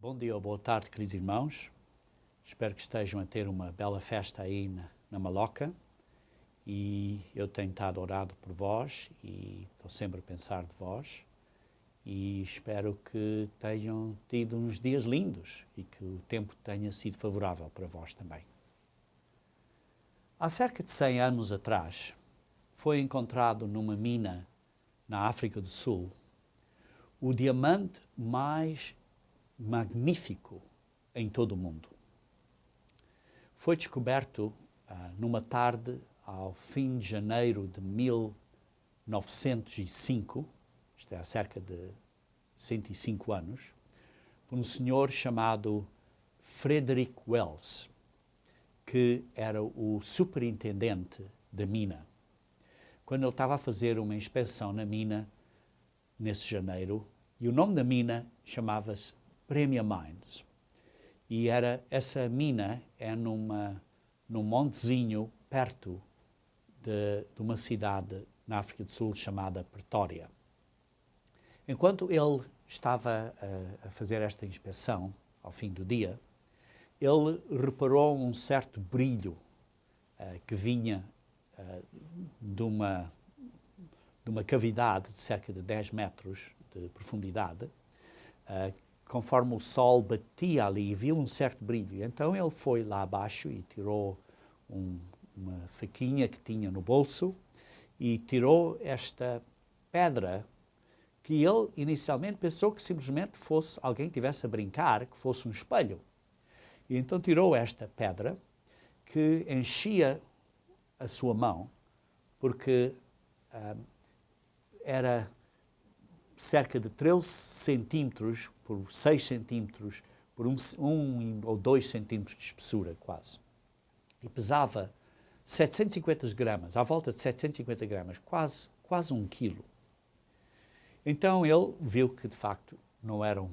Bom dia ou boa tarde, queridos irmãos. Espero que estejam a ter uma bela festa aí na Maloca. E eu tenho estado orado por vós e estou sempre a pensar de vós. E espero que tenham tido uns dias lindos e que o tempo tenha sido favorável para vós também. Há cerca de 100 anos atrás, foi encontrado numa mina na África do Sul o diamante mais magnífico em todo o mundo. Foi descoberto numa tarde ao fim de janeiro de 1905, isto é, há cerca de 105 anos, por um senhor chamado Frederick Wells, que era o superintendente da mina. Quando ele estava a fazer uma inspeção na mina, nesse janeiro, e o nome da mina chamava-se Premium Mines. E essa mina é num montezinho perto de uma cidade na África do Sul chamada Pretória. Enquanto ele estava a fazer esta inspeção, ao fim do dia, ele reparou um certo brilho que vinha de uma cavidade de cerca de 10 metros de profundidade, conforme o sol batia ali e viu um certo brilho. Então ele foi lá abaixo e tirou uma faquinha que tinha no bolso e tirou esta pedra que ele inicialmente pensou que simplesmente fosse alguém que estivesse a brincar, que fosse um espelho. E então tirou esta pedra que enchia a sua mão, porque era cerca de 13 centímetros por 6 centímetros por 1 ou 2 centímetros de espessura, quase. E pesava 750 gramas, à volta de 750 gramas, quase 1 quilo. Então ele viu que, de facto, não era um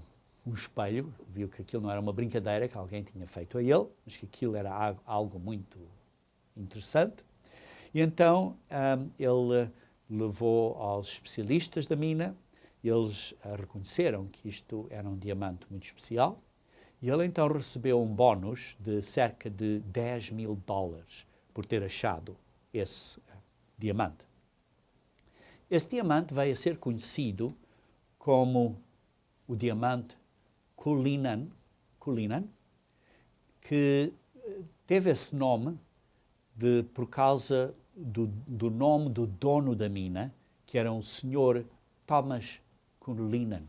espelho, viu que aquilo não era uma brincadeira que alguém tinha feito a ele, mas que aquilo era algo muito interessante. E então ele levou aos especialistas da mina. Eles reconheceram que isto era um diamante muito especial e ele então recebeu um bónus de cerca de $10.000 por ter achado esse diamante. Esse diamante veio a ser conhecido como o diamante Cullinan, que teve esse nome por causa do nome do dono da mina, que era um senhor Thomas Cullinan.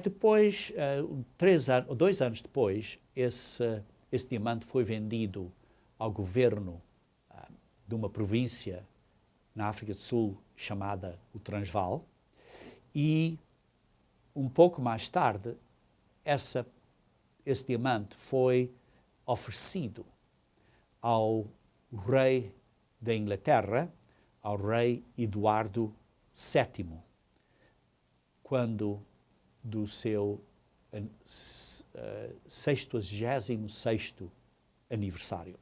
Depois, 2 anos depois, esse diamante foi vendido ao governo de uma província na África do Sul chamada o Transvaal, e um pouco mais tarde esse diamante foi oferecido ao rei da Inglaterra, ao rei Eduardo VII, quando do seu 66º aniversário.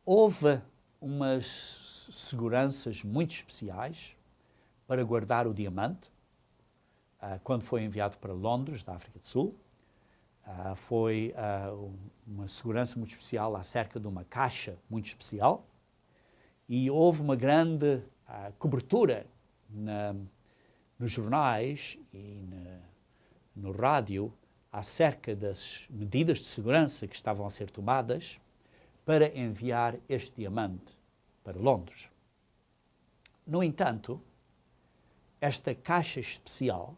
Houve umas seguranças muito especiais para guardar o diamante, quando foi enviado para Londres, da África do Sul. Foi uma segurança muito especial acerca de uma caixa muito especial. E houve uma grande cobertura nos jornais e no rádio acerca das medidas de segurança que estavam a ser tomadas para enviar este diamante para Londres. No entanto, esta caixa especial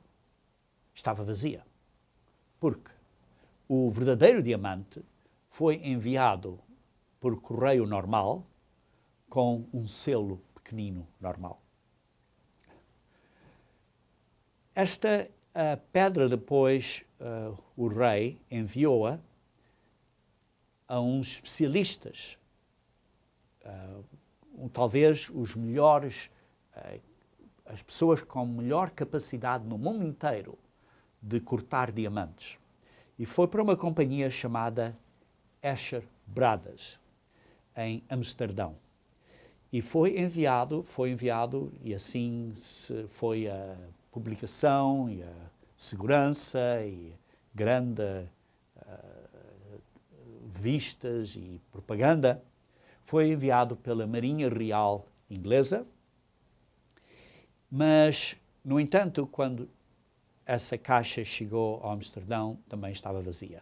estava vazia, porque o verdadeiro diamante foi enviado por correio normal, com um selo pequenino normal. Esta pedra depois o rei enviou-a a uns especialistas, talvez os melhores, as pessoas com melhor capacidade no mundo inteiro de cortar diamantes. E foi para uma companhia chamada Escher Brothers, em Amsterdão. E foi enviado e assim foi publicação e a segurança e grande vistas e propaganda, foi enviado pela Marinha Real Inglesa, mas, no entanto, quando essa caixa chegou a Amsterdão, também estava vazia,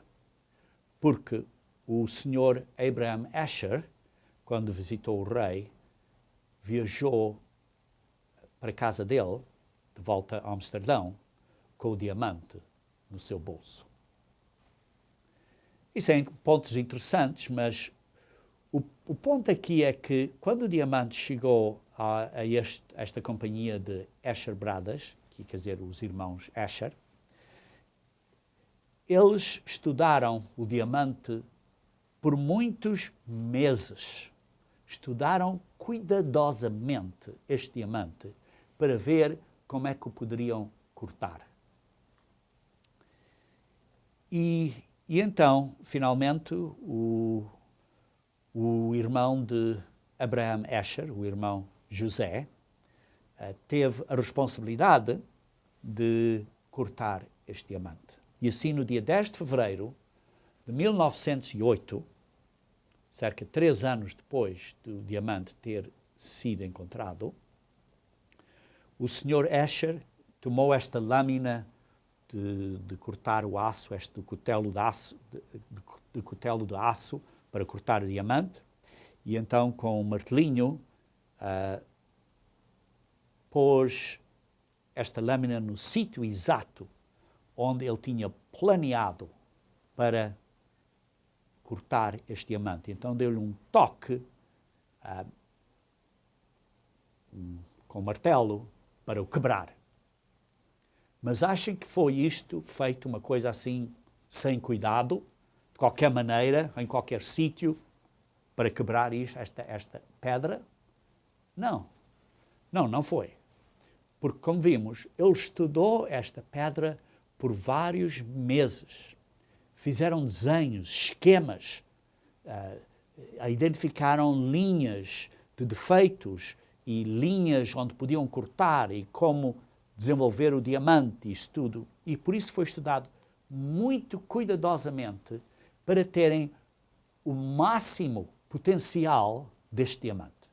porque o Sr. Abraham Asher, quando visitou o rei, viajou para a casa dele, de volta a Amsterdão, com o diamante no seu bolso. Isso é pontos interessantes, mas o ponto aqui é que quando o diamante chegou a esta companhia de Asher Brothers, que quer dizer os irmãos Asher, eles estudaram o diamante por muitos meses. Estudaram cuidadosamente este diamante para ver como é que o poderiam cortar. E então, finalmente, o irmão de Abraham Asher, o irmão José, teve a responsabilidade de cortar este diamante. E assim, no dia 10 de fevereiro de 1908, cerca de 3 anos depois do diamante ter sido encontrado, o Sr. Asher tomou esta lâmina de cortar o aço, este cutelo de aço para cortar o diamante, e então com um martelinho pôs esta lâmina no sítio exato onde ele tinha planeado para cortar este diamante. Então deu-lhe um toque com o martelo para o quebrar. Mas achem que foi isto feito uma coisa assim, sem cuidado, de qualquer maneira, em qualquer sítio, para quebrar esta pedra? Não. Não foi. Porque, como vimos, ele estudou esta pedra por vários meses. Fizeram desenhos, esquemas, identificaram linhas de defeitos e linhas onde podiam cortar e como desenvolver o diamante, isso tudo. E por isso foi estudado muito cuidadosamente para terem o máximo potencial deste diamante.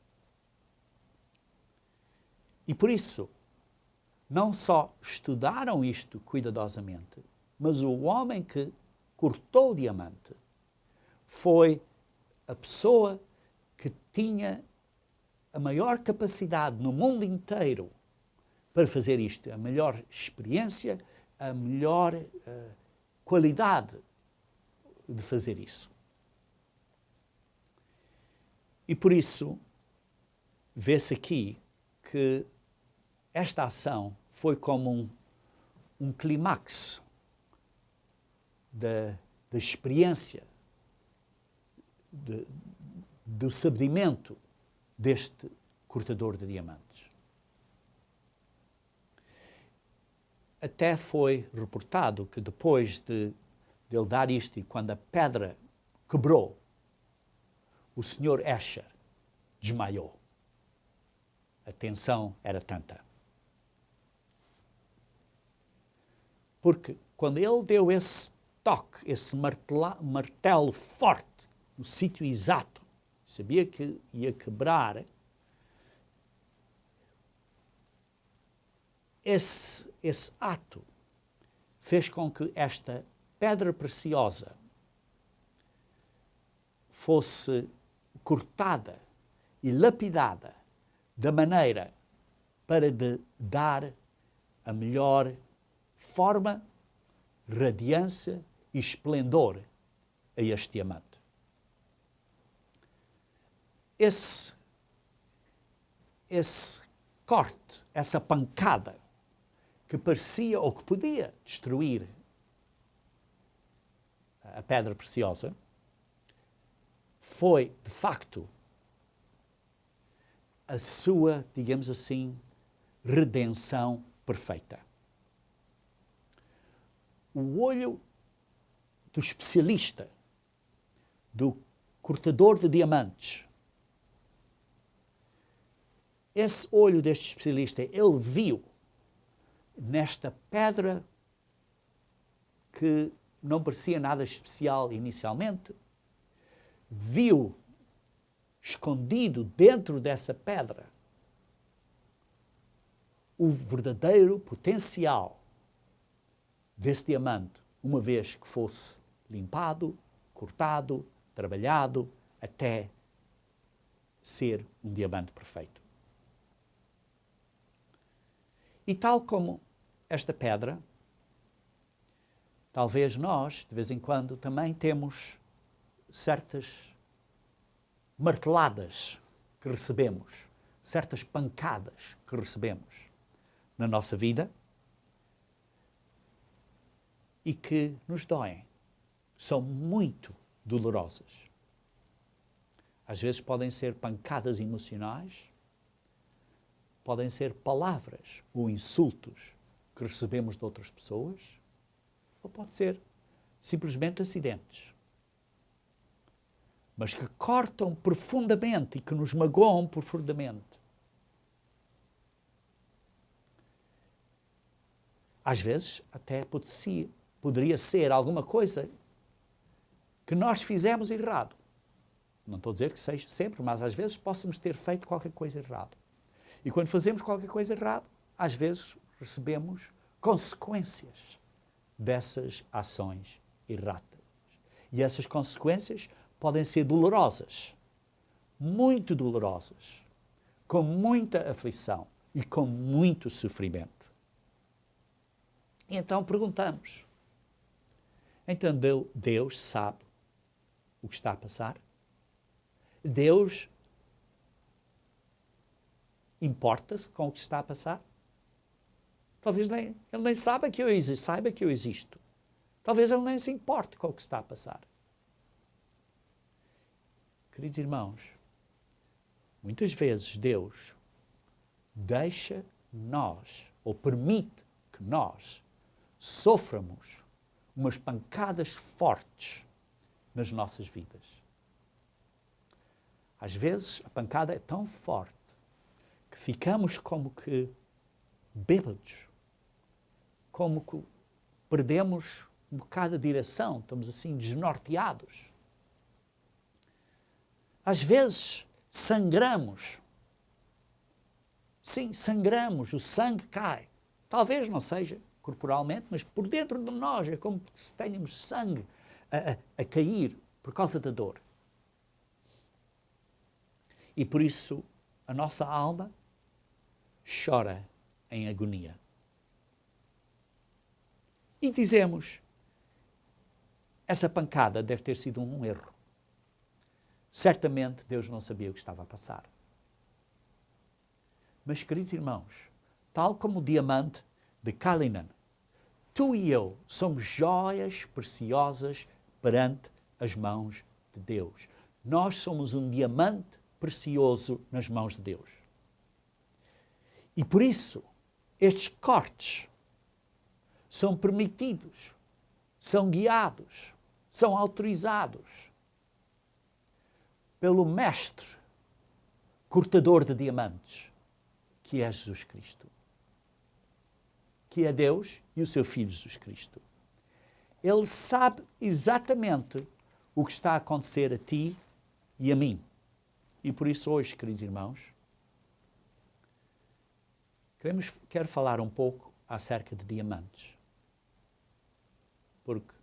E por isso, não só estudaram isto cuidadosamente, mas o homem que cortou o diamante foi a pessoa que tinha a maior capacidade no mundo inteiro para fazer isto, a melhor experiência, a melhor qualidade de fazer isso. E por isso, vê-se aqui que esta ação foi como um clímax da experiência, do sabedimento deste cortador de diamantes. Até foi reportado que depois de ele dar isto e quando a pedra quebrou, o Sr. Asher desmaiou. A tensão era tanta. Porque quando ele deu esse toque, esse martelo forte, no sítio exato, sabia que ia quebrar, esse ato fez com que esta pedra preciosa fosse cortada e lapidada da maneira para dar a melhor forma, radiância e esplendor a este diamante. Esse corte, essa pancada que parecia ou que podia destruir a pedra preciosa, foi, de facto, a sua, digamos assim, redenção perfeita. O olho do especialista, do cortador de diamantes, esse olho deste especialista, ele viu nesta pedra que não parecia nada especial inicialmente, viu escondido dentro dessa pedra o verdadeiro potencial desse diamante, uma vez que fosse limpado, cortado, trabalhado, até ser um diamante perfeito. E tal como esta pedra, talvez nós, de vez em quando, também temos certas marteladas que recebemos, certas pancadas que recebemos na nossa vida e que nos doem, são muito dolorosas. Às vezes podem ser pancadas emocionais, podem ser palavras ou insultos que recebemos de outras pessoas, ou pode ser simplesmente acidentes, mas que cortam profundamente e que nos magoam profundamente. Às vezes, até poderia ser alguma coisa que nós fizemos errado. Não estou a dizer que seja sempre, mas às vezes possamos ter feito qualquer coisa errada. E quando fazemos qualquer coisa errada, às vezes recebemos consequências dessas ações erradas. E essas consequências podem ser dolorosas, muito dolorosas, com muita aflição e com muito sofrimento. E então perguntamos, então Deus sabe o que está a passar? Deus importa-se com o que está a passar? Talvez ele nem saiba que eu existo. Talvez ele nem se importe com o que está a passar. Queridos irmãos, muitas vezes Deus deixa nós, ou permite que nós soframos umas pancadas fortes nas nossas vidas. Às vezes a pancada é tão forte que ficamos como que bêbados, como que perdemos um bocado de direção, estamos assim desnorteados. Às vezes sangramos. Sim, sangramos, o sangue cai. Talvez não seja corporalmente, mas por dentro de nós é como se tenhamos sangue a cair por causa da dor. E por isso a nossa alma chora em agonia. E dizemos, essa pancada deve ter sido um erro. Certamente Deus não sabia o que estava a passar. Mas, queridos irmãos, tal como o diamante de Cullinan, tu e eu somos joias preciosas perante as mãos de Deus. Nós somos um diamante precioso nas mãos de Deus. E por isso, estes cortes são permitidos, são guiados, são autorizados pelo Mestre, cortador de diamantes, que é Jesus Cristo, que é Deus e o seu Filho Jesus Cristo. Ele sabe exatamente o que está a acontecer a ti e a mim. E por isso hoje, queridos irmãos, quero falar um pouco acerca de diamantes. Porque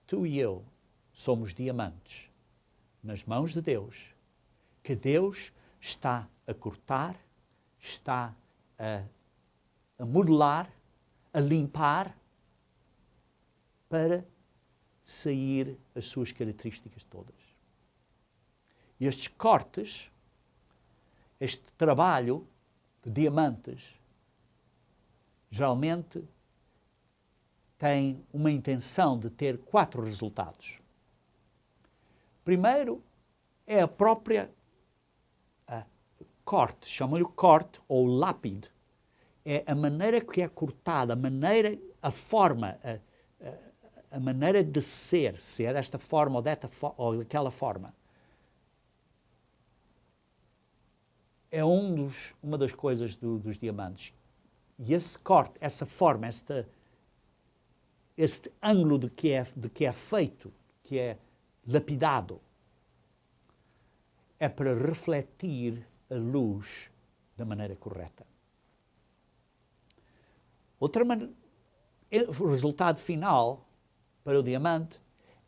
tu e eu somos diamantes nas mãos de Deus, que Deus está a cortar, está a modelar, a limpar, para sair as suas características todas. E estes cortes, este trabalho de diamantes, geralmente tem uma intenção de ter 4 resultados. Primeiro é a própria corte, chamam-lhe corte ou lápide. É a maneira que é cortada, a forma, a maneira de ser, se é desta forma ou daquela forma. É uma das coisas dos diamantes. E esse corte, essa forma, este ângulo de que é feito, que é lapidado, é para refletir a luz da maneira correta. O resultado final para o diamante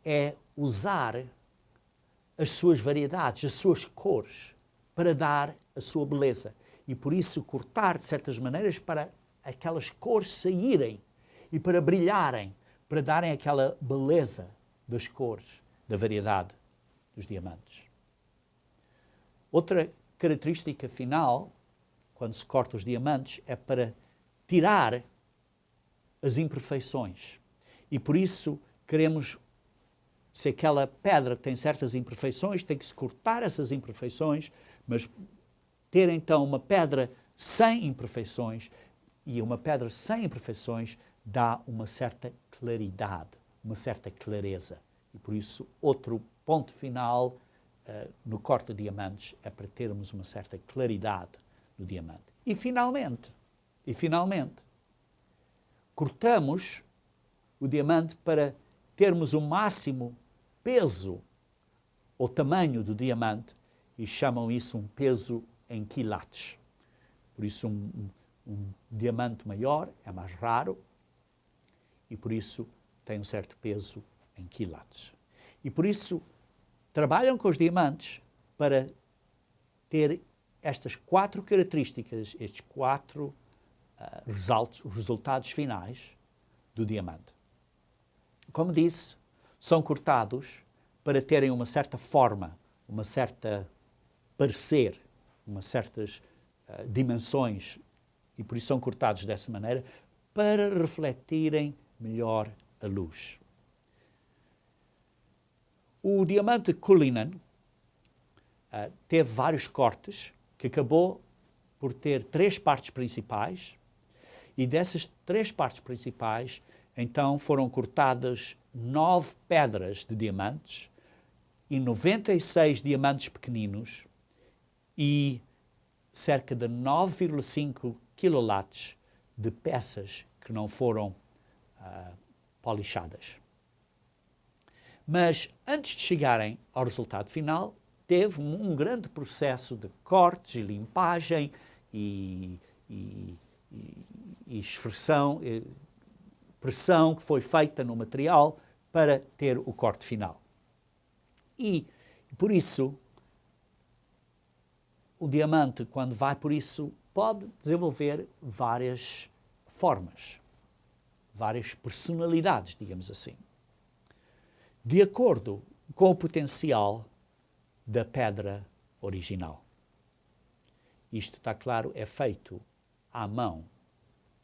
é usar as suas variedades, as suas cores, para dar a sua beleza. E por isso cortar de certas maneiras para aquelas cores saírem e para brilharem, para darem aquela beleza das cores, da variedade dos diamantes. Outra característica final, quando se corta os diamantes, é para tirar as imperfeições. E por isso queremos, se aquela pedra tem certas imperfeições, tem que se cortar essas imperfeições, mas ter então uma pedra sem imperfeições, e uma pedra sem imperfeições dá uma certa claridade, uma certa clareza. E por isso outro ponto final no corte de diamantes é para termos uma certa claridade no diamante. E finalmente, cortamos o diamante para termos o máximo peso ou tamanho do diamante e chamam isso um peso em quilates. Por isso um diamante maior é mais raro e por isso tem um certo peso em quilates. E por isso trabalham com os diamantes para ter estas 4 características, estes 4 resultados finais do diamante. Como disse, são cortados para terem uma certa forma, uma certa parecer, umas certas dimensões, e por isso são cortados dessa maneira, para refletirem melhor a luz. O diamante Cullinan teve vários cortes, que acabou por ter 3 partes principais, e dessas 3 partes principais, então foram cortadas 9 pedras de diamantes e 96 diamantes pequeninos e cerca de 9,5 quilolates de peças que não foram polixadas. Mas antes de chegarem ao resultado final, teve um grande processo de cortes e limpagem e esfreção, pressão que foi feita no material para ter o corte final. E, por isso, o diamante, quando vai por isso, pode desenvolver várias formas, várias personalidades, digamos assim, de acordo com o potencial da pedra original. Isto, está claro, é feito à mão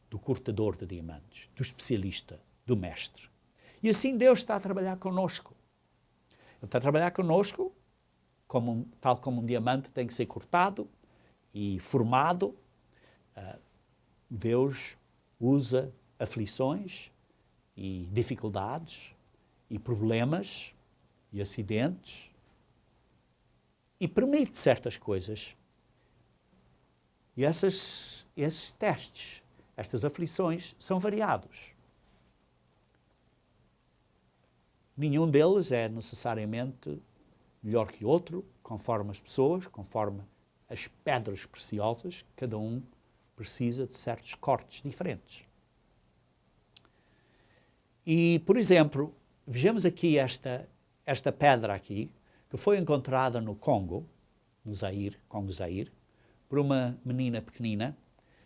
do cortador de diamantes, do especialista, do mestre. E assim Deus está a trabalhar connosco. Ele está a trabalhar connosco, tal como um diamante tem que ser cortado e formado. Deus usa aflições e dificuldades e problemas e acidentes e permite certas coisas. E esses testes, estas aflições, são variados. Nenhum deles é necessariamente melhor que outro, conforme as pessoas, conforme as pedras preciosas, cada um precisa de certos cortes diferentes. E, por exemplo, vejamos aqui esta pedra aqui, que foi encontrada no Congo, no Zaire, Congo-Zaire, por uma menina pequenina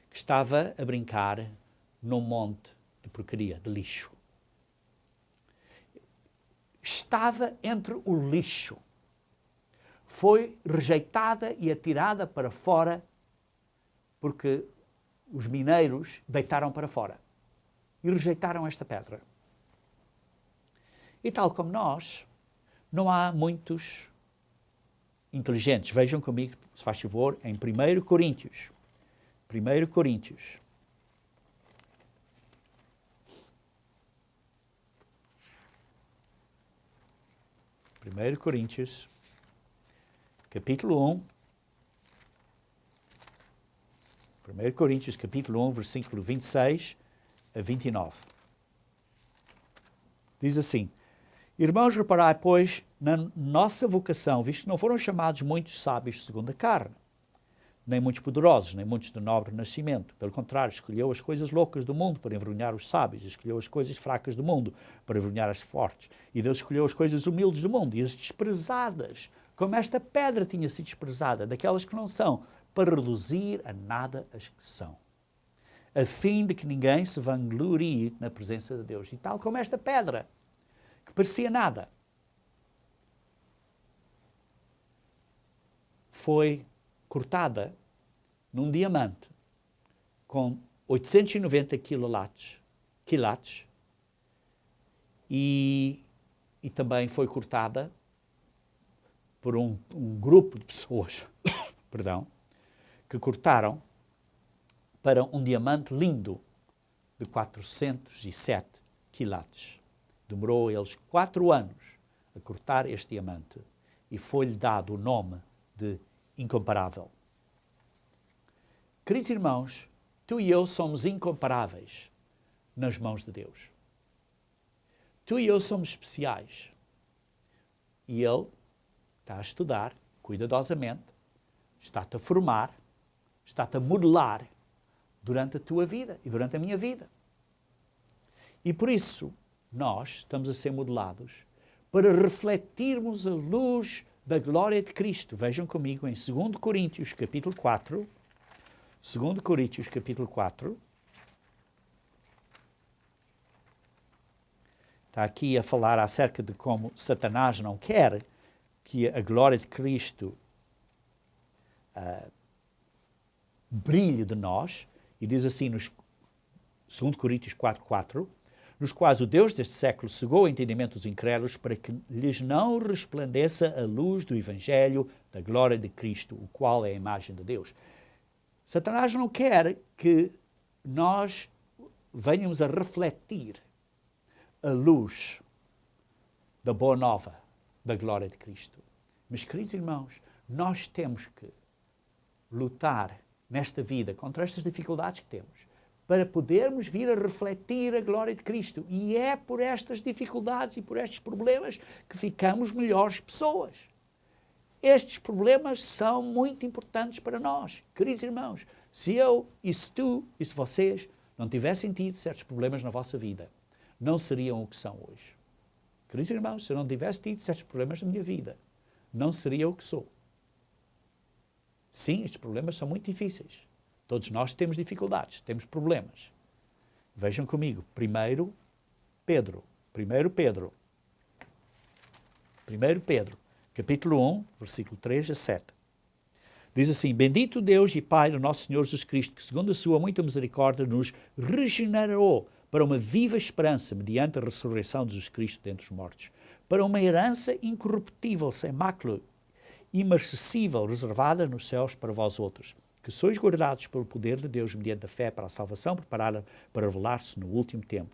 que estava a brincar num monte de porcaria, de lixo. Estava entre o lixo. Foi rejeitada e atirada para fora porque os mineiros deitaram para fora e rejeitaram esta pedra. E tal como nós, não há muitos inteligentes. Vejam comigo, se faz favor, em 1 Coríntios. 1 Coríntios. Capítulo 1, 1 Coríntios, capítulo 1, versículo 26 a 29. Diz assim: Irmãos, reparai, pois, na nossa vocação, visto que não foram chamados muitos sábios segundo a carne, nem muitos poderosos, nem muitos de nobre nascimento. Pelo contrário, escolheu as coisas loucas do mundo para envergonhar os sábios, escolheu as coisas fracas do mundo para envergonhar as fortes. E Deus escolheu as coisas humildes do mundo e as desprezadas, como esta pedra tinha sido desprezada, daquelas que não são, para reduzir a nada as que são, a fim de que ninguém se vanglorie na presença de Deus. E tal como esta pedra, que parecia nada, foi cortada num diamante com 890 quilates e também foi cortada por um grupo de pessoas perdão, que cortaram para um diamante lindo de 407 quilates. Demorou eles 4 anos a cortar este diamante e foi-lhe dado o nome de incomparável. Queridos irmãos, tu e eu somos incomparáveis nas mãos de Deus. Tu e eu somos especiais. E Ele está a estudar cuidadosamente, está-te a formar, está-te a modelar durante a tua vida e durante a minha vida. E por isso, nós estamos a ser modelados para refletirmos a luz da glória de Cristo. Vejam comigo em 2 Coríntios, capítulo 4. 2 Coríntios, capítulo 4. Está aqui a falar acerca de como Satanás não quer que a glória de Cristo brilhe de nós. E diz assim, nos 2 Coríntios 4:4, nos quais o Deus deste século cegou o entendimento dos incrédulos para que lhes não resplandeça a luz do Evangelho da glória de Cristo, o qual é a imagem de Deus. Satanás não quer que nós venhamos a refletir a luz da boa nova da glória de Cristo. Mas, queridos irmãos, nós temos que lutar nesta vida contra estas dificuldades que temos, para podermos vir a refletir a glória de Cristo. E é por estas dificuldades e por estes problemas que ficamos melhores pessoas. Estes problemas são muito importantes para nós. Queridos irmãos, se eu e se tu e se vocês não tivessem tido certos problemas na vossa vida, não seriam o que são hoje. Queridos irmãos, se eu não tivesse tido certos problemas na minha vida, não seria o que sou. Sim, estes problemas são muito difíceis. Todos nós temos dificuldades, temos problemas. Vejam comigo, 1 Pedro, capítulo 1, versículo 3 a 7. Diz assim: Bendito Deus e Pai do nosso Senhor Jesus Cristo, que segundo a sua muita misericórdia nos regenerou para uma viva esperança mediante a ressurreição de Jesus Cristo dentre os mortos, para uma herança incorruptível, sem mácula, imarcessível, reservada nos céus para vós outros, que sois guardados pelo poder de Deus mediante a fé para a salvação preparada para revelar-se no último tempo.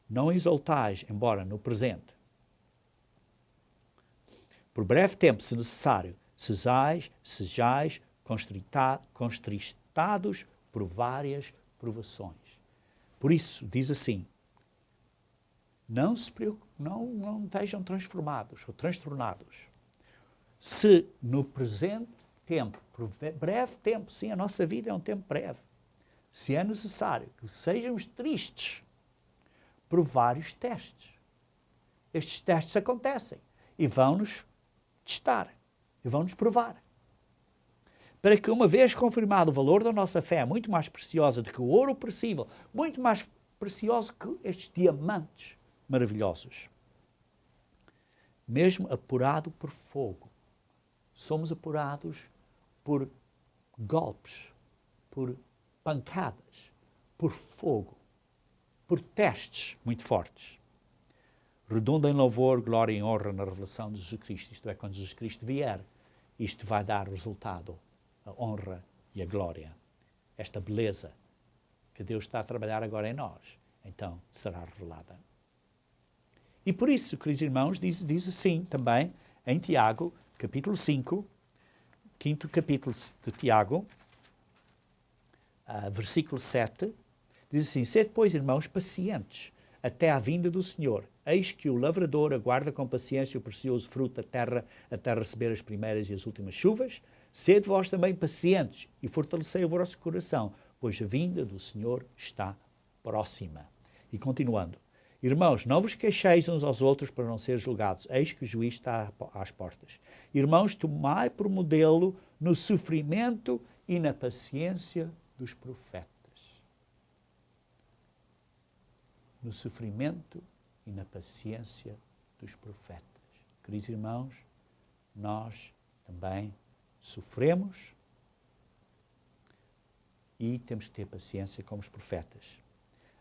Não exultais, embora no presente, por breve tempo, se necessário, sejais contristados por várias provações. Por isso, diz assim, não estejam transformados ou transtornados. Se no presente tempo, por breve tempo, sim, a nossa vida é um tempo breve, se é necessário que sejamos tristes por vários testes. Estes testes acontecem e vão-nos testar e vão-nos provar. Para que, uma vez confirmado o valor da nossa fé, muito mais preciosa do que o ouro perecível, muito mais precioso que estes diamantes maravilhosos, mesmo apurado por fogo, somos apurados por golpes, por pancadas, por fogo, por testes muito fortes. Redunda em louvor, glória e honra na revelação de Jesus Cristo. Isto é, quando Jesus Cristo vier, isto vai dar resultado, a honra e a glória. Esta beleza que Deus está a trabalhar agora em nós, então será revelada. E por isso, queridos irmãos, diz assim também em Tiago, capítulo 5, quinto capítulo de Tiago, versículo 7, diz assim: sede, pois, irmãos, pacientes, até à vinda do Senhor. Eis que o lavrador aguarda com paciência o precioso fruto da terra, até receber as primeiras e as últimas chuvas. Sede vós também pacientes e fortalecei o vosso coração, pois a vinda do Senhor está próxima. E continuando: irmãos, não vos queixeis uns aos outros para não ser julgados. Eis que o juiz está às portas. Irmãos, tomai por modelo no sofrimento e na paciência dos profetas. No sofrimento e na paciência dos profetas. Queridos irmãos, nós também sofremos e temos que ter paciência como os profetas.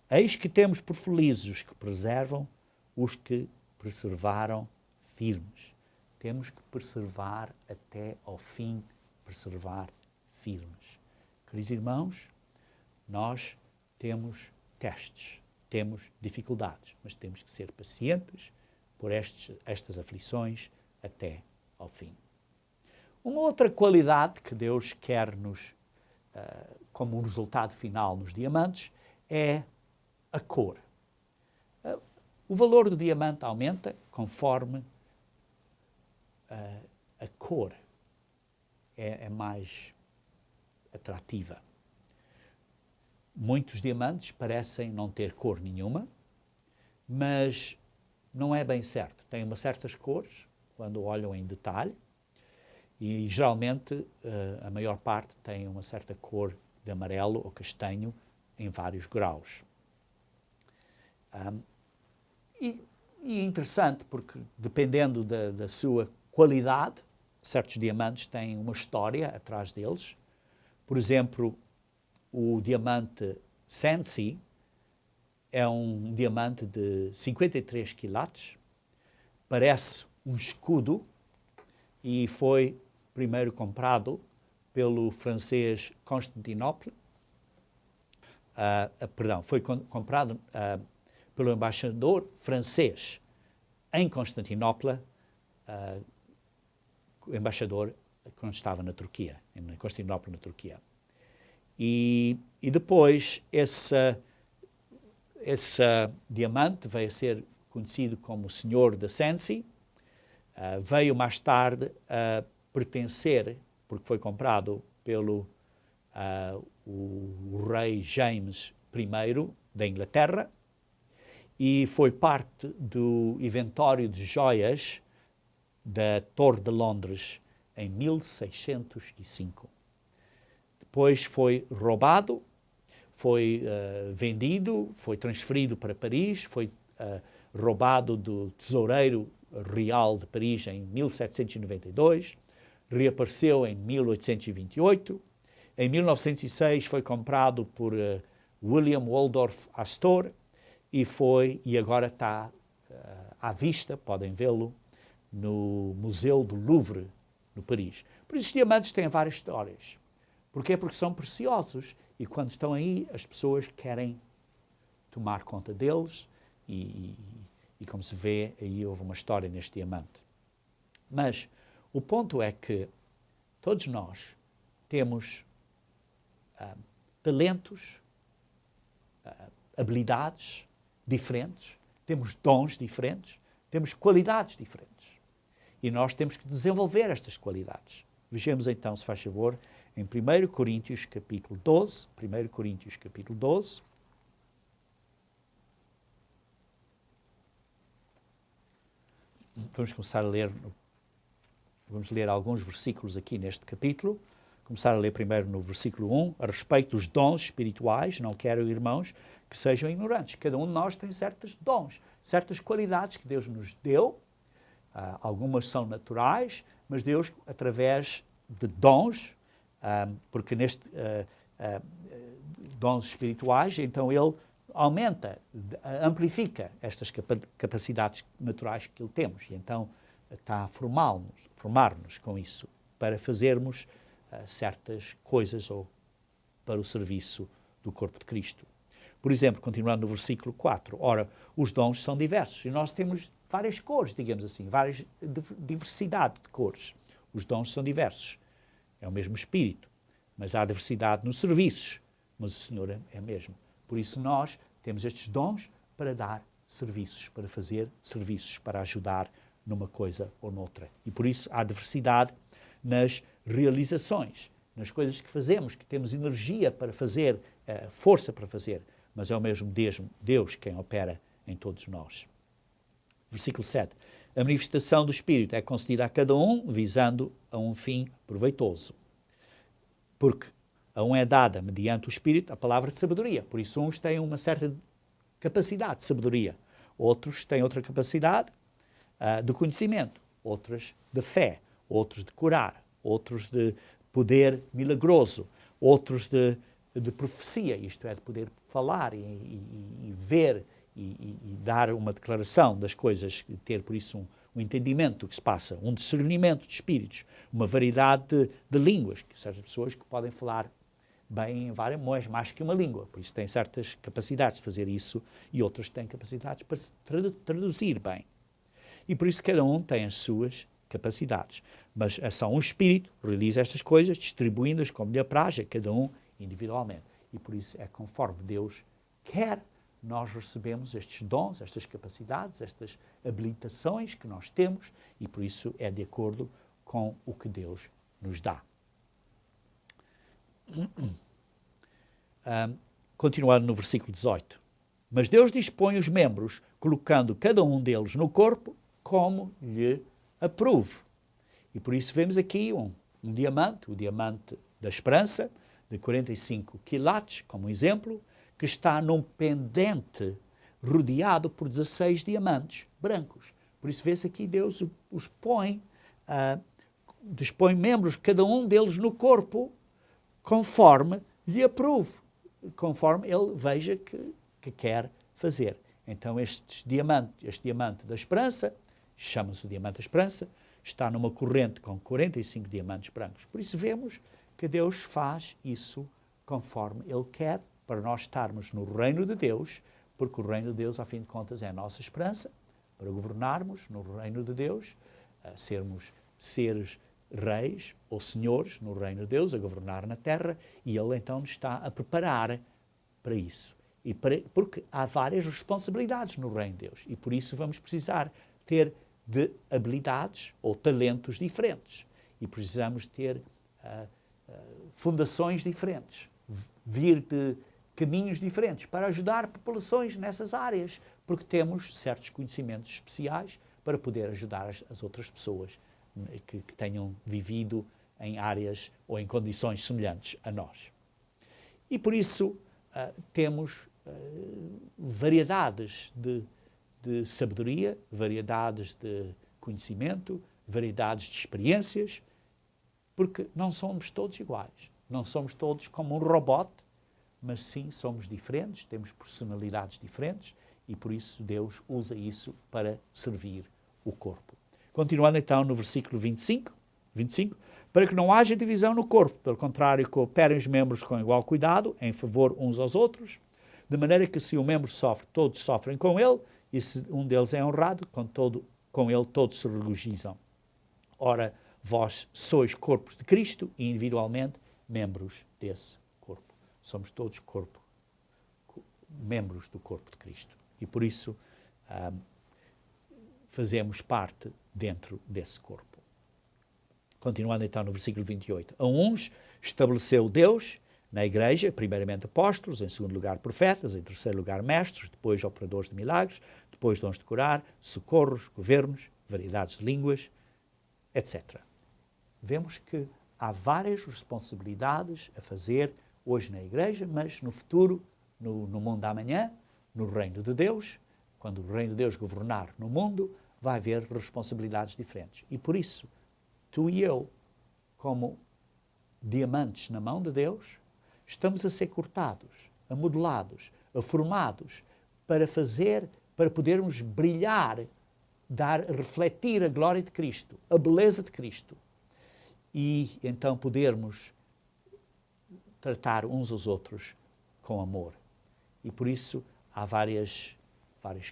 Eis que temos por felizes os que preservam, os que perseveram firmes. Temos que perseverar até ao fim, perseverar firmes. Queridos irmãos, nós temos testes, temos dificuldades, mas temos que ser pacientes por estas aflições até ao fim. Uma outra qualidade que Deus quer como um resultado final nos diamantes é a cor. O valor do diamante aumenta conforme a cor é mais atrativa. Muitos diamantes parecem não ter cor nenhuma, mas não é bem certo. Têm umas certas cores, quando olham em detalhe, e geralmente a maior parte tem uma certa cor de amarelo ou castanho em vários graus. E é interessante porque, dependendo da sua qualidade, certos diamantes têm uma história atrás deles. Por exemplo, o diamante Sensi é um diamante de 53 quilates, parece um escudo e foi primeiro comprado pelo francês Constantinople. Foi comprado pelo embaixador francês em Constantinopla, o embaixador quando estava na Turquia, em Constantinopla, na Turquia. E depois esse diamante veio a ser conhecido como o Senhor de Sensi, veio mais tarde a pertencer, porque foi comprado pelo o rei James I da Inglaterra, e foi parte do inventório de joias da Torre de Londres em 1605. Depois foi roubado, foi vendido, foi transferido para Paris, foi roubado do tesoureiro real de Paris em 1792, reapareceu em 1828, em 1906 foi comprado por William Waldorf Astor e agora está à vista, podem vê-lo, no Museu do Louvre, no Paris. Por isso, os diamantes têm várias histórias. Porquê? Porque são preciosos e quando estão aí, as pessoas querem tomar conta deles e como se vê, aí houve uma história neste diamante. Mas o ponto é que todos nós temos talentos, habilidades diferentes, temos dons diferentes, temos qualidades diferentes. E nós temos que desenvolver estas qualidades. Vejamos então, se faz favor, em 1 Coríntios capítulo 12, 1 Coríntios capítulo 12. Vamos começar a ler, vamos ler alguns versículos aqui neste capítulo. Começar a ler primeiro no versículo 1, a respeito dos dons espirituais, não quero, irmãos, que sejam ignorantes. Cada um de nós tem certos dons, certas qualidades que Deus nos deu. Algumas são naturais, mas Deus, através de dons, porque dons espirituais, então Ele aumenta, amplifica estas capacidades naturais que Ele temos. E então está a formar-nos com isso, para fazermos certas coisas ou para o serviço do corpo de Cristo. Por exemplo, continuando no versículo 4, ora, os dons são diversos e nós temos várias cores, digamos assim, diversidade de cores. Os dons são diversos. É o mesmo Espírito, mas há diversidade nos serviços, mas o Senhor é mesmo. Por isso nós temos estes dons para dar serviços, para fazer serviços, para ajudar numa coisa ou noutra. E por isso há diversidade nas realizações, nas coisas que fazemos, que temos energia para fazer, força para fazer, mas é o mesmo Deus quem opera em todos nós. Versículo 7. A manifestação do Espírito é concedida a cada um, visando a um fim proveitoso. Porque a um é dada, mediante o Espírito, a palavra de sabedoria. Por isso, uns têm uma certa capacidade de sabedoria. Outros têm outra capacidade de conhecimento. Outras de fé. Outros de curar. Outros de poder milagroso. Outros de profecia. Isto é, de poder falar e ver e dar uma declaração das coisas, ter por isso um entendimento do que se passa, um discernimento de espíritos, uma variedade de línguas, que certas pessoas que podem falar bem em várias, mais que uma língua, por isso têm certas capacidades de fazer isso e outras têm capacidades para se traduzir bem. E por isso cada um tem as suas capacidades, mas é só um espírito que realiza estas coisas, distribuindo-as como lhe apraz a cada um individualmente. E por isso é conforme Deus quer. Nós recebemos estes dons, estas capacidades, estas habilitações que nós temos e por isso é de acordo com o que Deus nos dá. Continuando no versículo 18. Mas Deus dispõe os membros, colocando cada um deles no corpo como lhe aprouve. E por isso vemos aqui um diamante, o diamante da esperança, de 45 quilates, como exemplo, que está num pendente rodeado por 16 diamantes brancos. Por isso vê-se aqui Deus os põe, dispõe membros, cada um deles no corpo, conforme lhe aprouve, conforme ele veja que quer fazer. Então este diamante da esperança, chama-se o diamante da esperança, está numa corrente com 45 diamantes brancos. Por isso vemos que Deus faz isso conforme ele quer, para nós estarmos no reino de Deus, porque o reino de Deus, ao fim de contas, é a nossa esperança, para governarmos no reino de Deus, sermos seres reis ou senhores no reino de Deus, a governar na terra, e Ele então nos está a preparar para isso. Porque há várias responsabilidades no reino de Deus, e por isso vamos precisar ter de habilidades ou talentos diferentes, e precisamos ter fundações diferentes, vir de caminhos diferentes para ajudar populações nessas áreas, porque temos certos conhecimentos especiais para poder ajudar as outras pessoas que tenham vivido em áreas ou em condições semelhantes a nós. E por isso temos variedades de sabedoria, variedades de conhecimento, variedades de experiências, porque não somos todos iguais, não somos todos como um robô, mas sim somos diferentes, temos personalidades diferentes e por isso Deus usa isso para servir o corpo. Continuando então no versículo 25, para que não haja divisão no corpo, pelo contrário, cooperem os membros com igual cuidado, em favor uns aos outros, de maneira que se um membro sofre, todos sofrem com ele, e se um deles é honrado, com ele todos se regozijam. Ora, vós sois corpos de Cristo e individualmente membros desse corpo. Somos todos membros do corpo de Cristo. E por isso fazemos parte dentro desse corpo. Continuando então no versículo 28. A uns estabeleceu Deus na igreja, primeiramente apóstolos, em segundo lugar profetas, em terceiro lugar mestres, depois operadores de milagres, depois dons de curar, socorros, governos, variedades de línguas, etc. Vemos que há várias responsabilidades a fazer hoje na igreja, mas no futuro, no mundo da amanhã, no reino de Deus, quando o reino de Deus governar no mundo, vai haver responsabilidades diferentes. E por isso, tu e eu, como diamantes na mão de Deus, estamos a ser cortados, amodelados, formados para podermos brilhar, refletir a glória de Cristo, a beleza de Cristo. E então podermos tratar uns aos outros com amor. E por isso há várias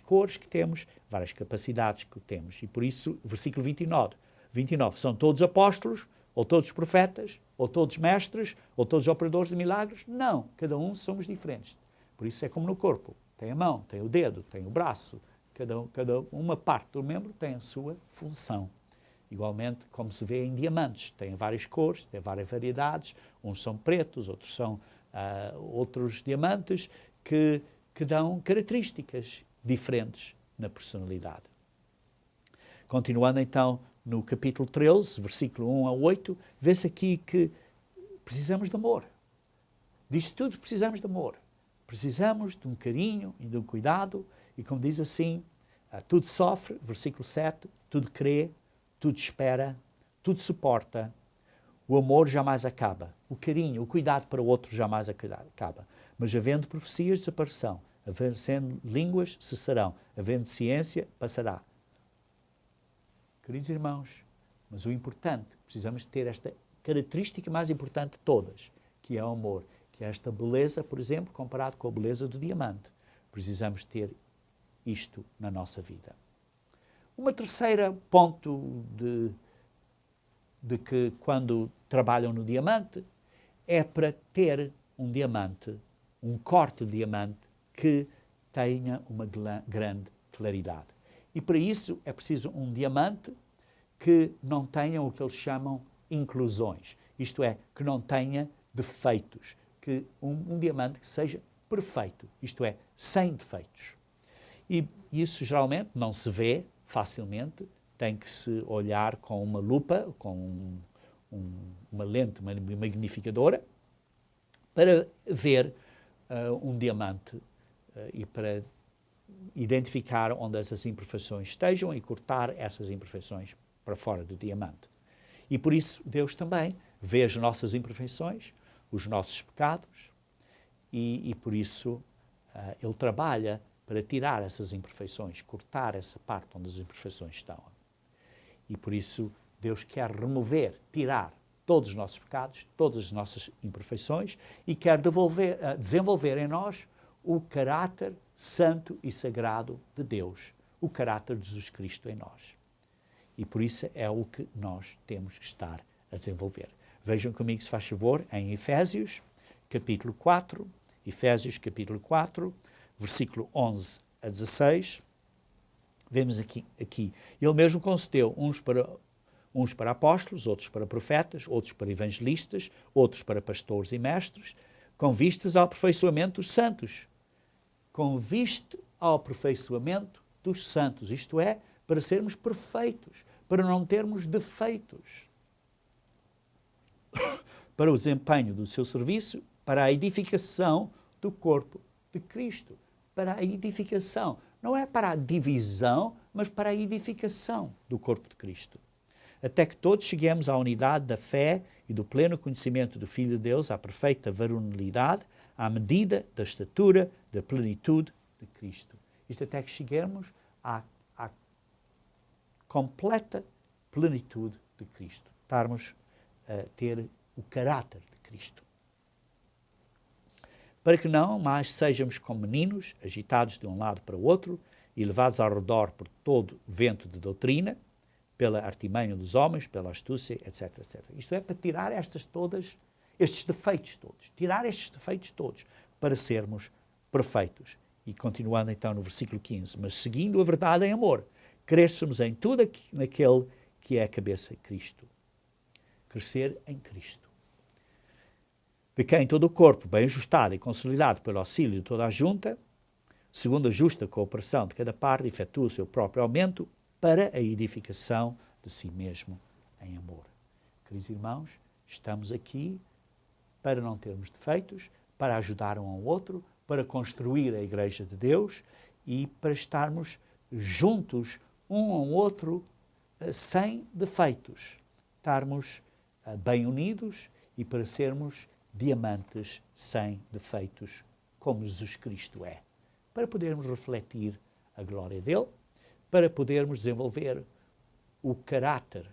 cores que temos, várias capacidades que temos. E por isso, versículo 29, são todos apóstolos, ou todos profetas, ou todos mestres, ou todos operadores de milagres. Não, cada um somos diferentes. Por isso é como no corpo. Tem a mão, tem o dedo, tem o braço. Cada uma parte do membro tem a sua função. Igualmente, como se vê em diamantes, tem várias cores, tem várias variedades. Uns são pretos, outros são outros diamantes que dão características diferentes na personalidade. Continuando então no capítulo 13, versículo 1 a 8, vê-se aqui que precisamos de amor. Disto tudo precisamos de amor. Precisamos de um carinho e de um cuidado, e como diz assim, tudo sofre, versículo 7, tudo crê, tudo espera, tudo suporta. O amor jamais acaba. O carinho, o cuidado para o outro jamais acaba. Mas havendo profecias, desaparecerão. Havendo línguas, cessarão. Havendo ciência, passará. Queridos irmãos, mas o importante, precisamos ter esta característica mais importante de todas, que é o amor, que é esta beleza, por exemplo, comparado com a beleza do diamante. Precisamos ter isto na nossa vida. Uma terceira ponto de que quando trabalham no diamante é para ter um diamante, um corte de diamante que tenha uma grande claridade. E para isso é preciso um diamante que não tenha o que eles chamam inclusões, isto é, que não tenha defeitos, que um diamante que seja perfeito, isto é, sem defeitos. E isso geralmente não se vê facilmente, tem que se olhar com uma lupa, com uma lente magnificadora, para ver um diamante e para identificar onde essas imperfeições estejam e cortar essas imperfeições para fora do diamante. E por isso Deus também vê as nossas imperfeições, os nossos pecados, e por isso Ele trabalha para tirar essas imperfeições, cortar essa parte onde as imperfeições estão. E por isso Deus quer remover, tirar todos os nossos pecados, todas as nossas imperfeições e quer desenvolver em nós o caráter santo e sagrado de Deus, o caráter de Jesus Cristo em nós. E por isso é o que nós temos que estar a desenvolver. Vejam comigo, se faz favor, em Efésios, capítulo 4, versículo 11 a 16, vemos aqui, ele mesmo concedeu uns para apóstolos, outros para profetas, outros para evangelistas, outros para pastores e mestres, com vistas ao aperfeiçoamento dos santos. Com vista ao aperfeiçoamento dos santos, isto é, para sermos perfeitos, para não termos defeitos, para o desempenho do seu serviço, para a edificação do corpo de Cristo, para a edificação, não é para a divisão, mas para a edificação do corpo de Cristo, até que todos cheguemos à unidade da fé e do pleno conhecimento do Filho de Deus, à perfeita varonilidade, à medida da estatura, da plenitude de Cristo. Isto até que cheguemos à completa plenitude de Cristo, estarmos a ter o caráter de Cristo. Para que não mais sejamos como meninos, agitados de um lado para o outro e levados ao redor por todo vento de doutrina, pela artimanha dos homens, pela astúcia, etc, etc. Isto é para tirar estes defeitos todos, para sermos perfeitos. E continuando então no versículo 15, mas seguindo a verdade em amor, cresçamos em tudo naquele que é a cabeça, Cristo. Crescer em Cristo. De quem todo o corpo, bem ajustado e consolidado pelo auxílio de toda a junta, segundo a justa cooperação de cada parte, efetua o seu próprio aumento para a edificação de si mesmo em amor. Queridos irmãos, estamos aqui para não termos defeitos, para ajudar um ao outro, para construir a Igreja de Deus e para estarmos juntos um ao outro sem defeitos, estarmos bem unidos e para sermos diamantes sem defeitos, como Jesus Cristo é, para podermos refletir a glória dele, para podermos desenvolver o caráter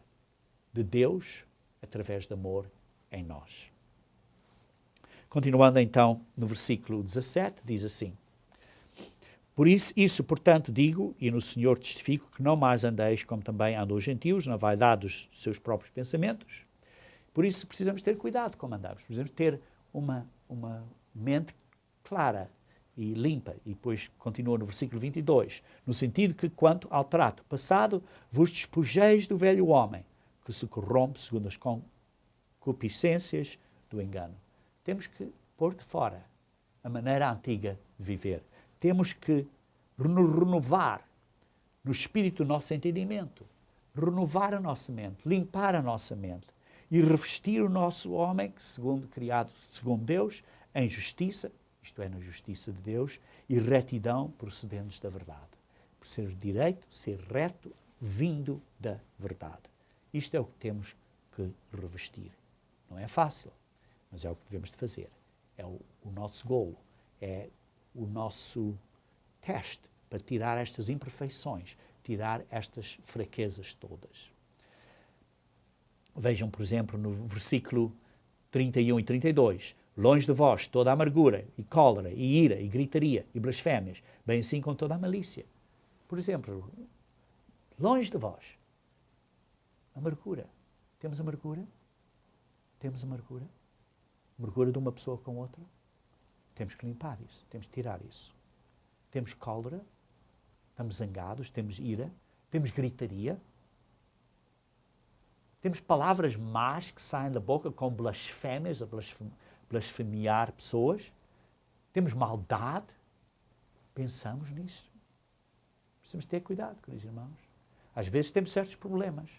de Deus através do amor em nós. Continuando então no versículo 17, diz assim: Por isso, portanto, digo, e no Senhor testifico, que não mais andeis como também andam os gentios, na vaidade dos seus próprios pensamentos, Por isso precisamos ter cuidado como andamos. Precisamos ter uma mente clara e limpa. E depois continua no versículo 22, no sentido que, quanto ao trato passado, vos despojeis do velho homem, que se corrompe segundo as concupiscências do engano. Temos que pôr de fora a maneira antiga de viver. Temos que renovar no espírito o nosso entendimento, renovar a nossa mente, limpar a nossa mente e revestir o nosso homem, criado segundo Deus, em justiça, isto é, na justiça de Deus, e retidão procedentes da verdade. Por ser direito, ser reto, vindo da verdade. Isto é o que temos que revestir. Não é fácil, mas é o que devemos de fazer. É o nosso golo, é o nosso teste para tirar estas imperfeições, tirar estas fraquezas todas. Vejam, por exemplo, no versículo 31 e 32. Longe de vós toda a amargura, e cólera, e ira, e gritaria, e blasfémias, bem assim com toda a malícia. Por exemplo, longe de vós. Amargura. Temos amargura? Temos amargura? Amargura de uma pessoa com outra? Temos que limpar isso, temos que tirar isso. Temos cólera, estamos zangados, temos ira, temos gritaria, temos palavras más que saem da boca com blasfémias, a blasfemiar pessoas, temos maldade, pensamos nisso. Precisamos ter cuidado, queridos irmãos. Às vezes temos certos problemas,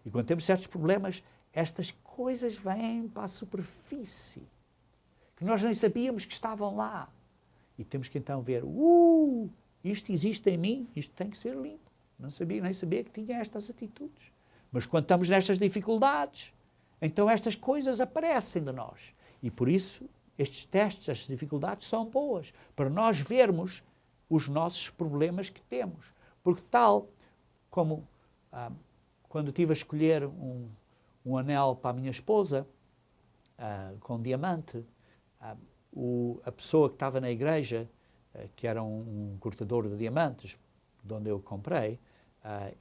e quando temos certos problemas, estas coisas vêm para a superfície, que nós nem sabíamos que estavam lá. E temos que então ver, isto existe em mim, isto tem que ser limpo. Nem sabia que tinha estas atitudes. Mas quando estamos nestas dificuldades, então estas coisas aparecem de nós. E por isso, estes testes, estas dificuldades são boas, para nós vermos os nossos problemas que temos. Porque tal como quando estive a escolher um anel para a minha esposa, com diamante, a pessoa que estava na igreja, que era um cortador de diamantes, de onde eu comprei,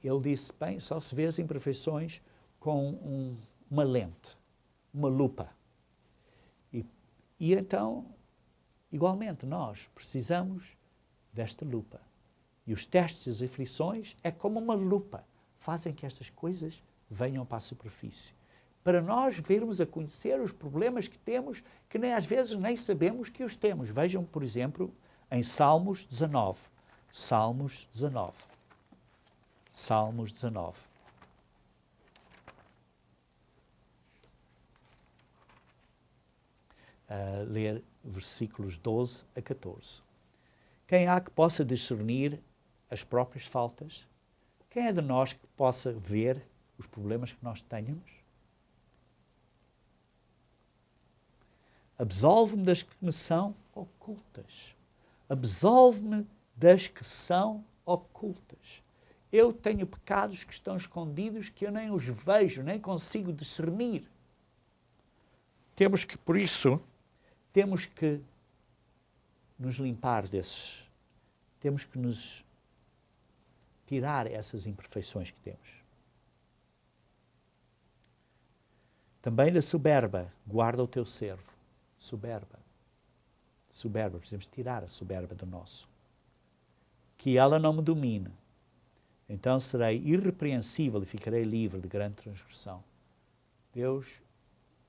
ele disse, bem, só se vê as imperfeições com uma lente, uma lupa. E então, igualmente, nós precisamos desta lupa. E os testes e as aflições é como uma lupa, fazem que estas coisas venham para a superfície. Para nós vermos a conhecer os problemas que temos, que nem às vezes nem sabemos que os temos. Vejam, por exemplo, em Salmos 19. Salmos 19. Salmos 19. Ler versículos 12 a 14. Quem há que possa discernir as próprias faltas? Quem é de nós que possa ver os problemas que nós tenhamos? Absolve-me das que me são ocultas. Absolve-me das que são ocultas. Eu tenho pecados que estão escondidos que eu nem os vejo, nem consigo discernir. Temos que, por isso, temos que nos limpar desses. Temos que nos tirar essas imperfeições que temos. Também da soberba, guarda o teu servo. Soberba. Soberba, precisamos tirar a soberba do nosso. Que ela não me domine. Então serei irrepreensível e ficarei livre de grande transgressão.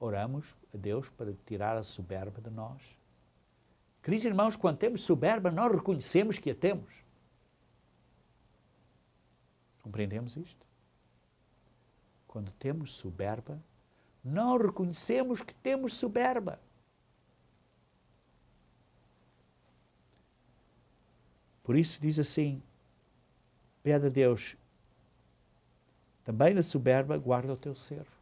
Oramos a Deus para tirar a soberba de nós. Queridos irmãos, quando temos soberba, nós reconhecemos que a temos. Compreendemos isto? Quando temos soberba, não reconhecemos que temos soberba. Por isso diz assim, pede a Deus, também na soberba guarda o teu servo.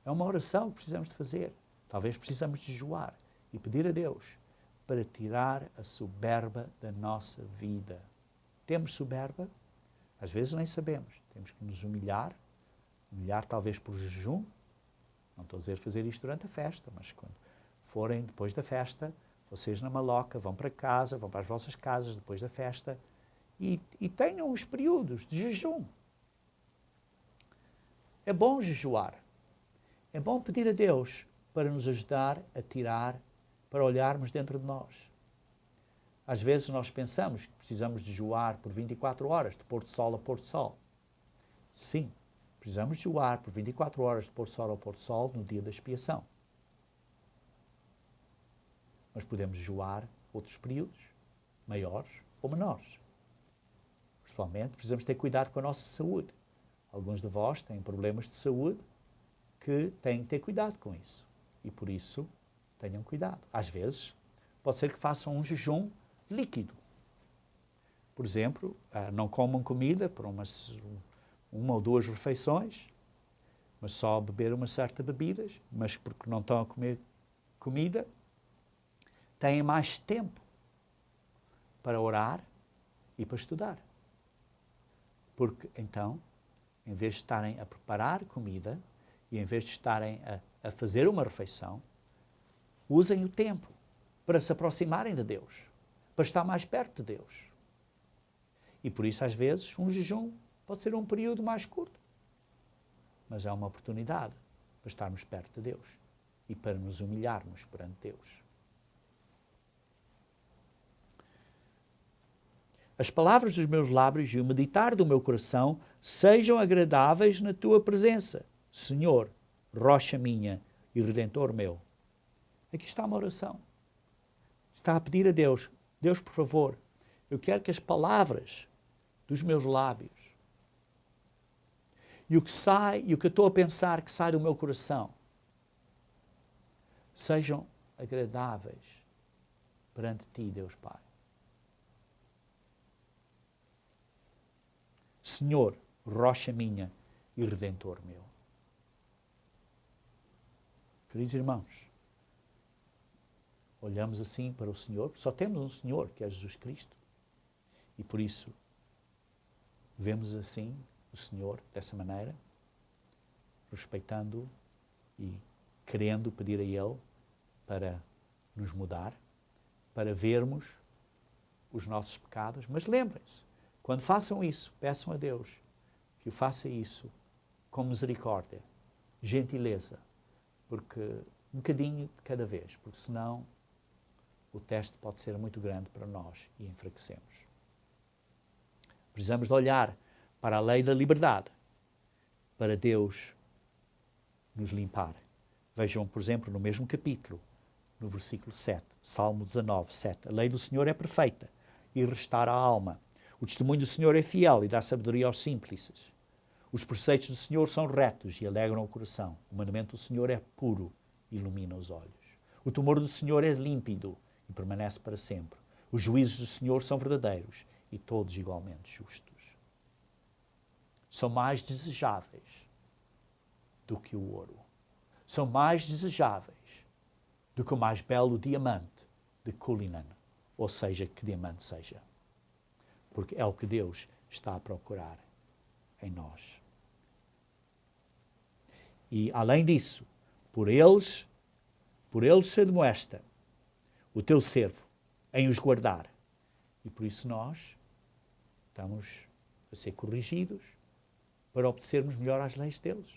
É uma oração que precisamos de fazer. Talvez precisamos de jejuar e pedir a Deus para tirar a soberba da nossa vida. Temos soberba? Às vezes nem sabemos. Temos que nos humilhar talvez por jejum. Não estou a dizer fazer isto durante a festa, mas quando forem depois da festa, vocês na maloca vão para casa, vão para as vossas casas depois da festa e tenham uns períodos de jejum. É bom jejuar. é bom pedir a Deus para nos ajudar a tirar, para olharmos dentro de nós. Às vezes nós pensamos que precisamos de jejuar por 24 horas, de pôr do sol a pôr do sol. Sim, precisamos de jejuar por 24 horas, de pôr do sol a pôr do sol, no dia da expiação. Mas podemos jejuar outros períodos, maiores ou menores. Principalmente, precisamos ter cuidado com a nossa saúde. Alguns de vós têm problemas de saúde que têm que ter cuidado com isso. E por isso, tenham cuidado. Às vezes, pode ser que façam um jejum líquido. Por exemplo, não comam comida por uma ou duas refeições, mas só beber uma certa bebidas, mas porque não estão a comer comida, têm mais tempo para orar e para estudar. Porque então, em vez de estarem a preparar comida e em vez de estarem a fazer uma refeição, usem o tempo para se aproximarem de Deus, para estar mais perto de Deus. E por isso, às vezes, um jejum pode ser um período mais curto, mas é uma oportunidade para estarmos perto de Deus e para nos humilharmos perante Deus. As palavras dos meus lábios e o meditar do meu coração sejam agradáveis na tua presença, Senhor, rocha minha e redentor meu. Aqui está uma oração. Está a pedir a Deus, Deus, por favor, eu quero que as palavras dos meus lábios e o que eu estou a pensar que sai do meu coração sejam agradáveis perante ti, Deus Pai. Senhor, rocha minha e redentor meu. Queridos irmãos, olhamos assim para o Senhor, só temos um Senhor, que é Jesus Cristo, e por isso vemos assim o Senhor dessa maneira, respeitando-o e querendo pedir a Ele para nos mudar, para vermos os nossos pecados. Mas lembrem-se, quando façam isso, peçam a Deus que o faça isso com misericórdia, gentileza, porque um bocadinho de cada vez, porque senão o teste pode ser muito grande para nós e enfraquecemos. Precisamos de olhar para a lei da liberdade, para Deus nos limpar. Vejam, por exemplo, no mesmo capítulo, no versículo 7, Salmo 19, 7. A lei do Senhor é perfeita e restaura a alma. O testemunho do Senhor é fiel e dá sabedoria aos simples. Os preceitos do Senhor são retos e alegram o coração. O mandamento do Senhor é puro e ilumina os olhos. O temor do Senhor é límpido e permanece para sempre. Os juízos do Senhor são verdadeiros e todos igualmente justos. São mais desejáveis do que o ouro. São mais desejáveis do que o mais belo diamante de Cullinan, ou seja, que diamante seja. Porque é o que Deus está a procurar em nós. E, além disso, por eles se admoesta o teu servo em os guardar. E por isso nós estamos a ser corrigidos para obedecermos melhor às leis deles,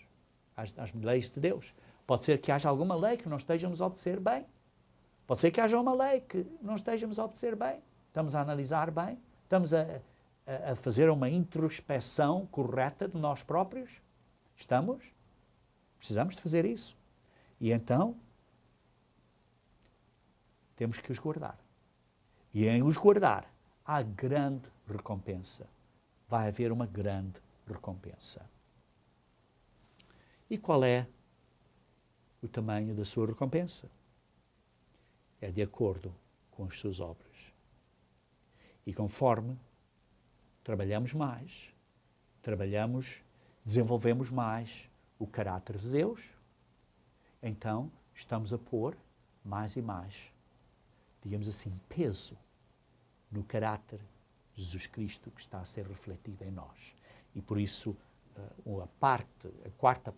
às leis de Deus. Pode ser que haja alguma lei que não estejamos a obedecer bem. Pode ser que haja uma lei que não estejamos a obedecer bem. Estamos a analisar bem. Estamos a fazer uma introspeção correta de nós próprios. Estamos? Precisamos de fazer isso. E então, temos que os guardar. E em os guardar, há grande recompensa. Vai haver uma grande recompensa. E qual é o tamanho da sua recompensa? É de acordo com as suas obras. E conforme trabalhamos mais, desenvolvemos mais o caráter de Deus, então estamos a pôr mais e mais, digamos assim, peso no caráter de Jesus Cristo que está a ser refletido em nós. E por isso, a quarta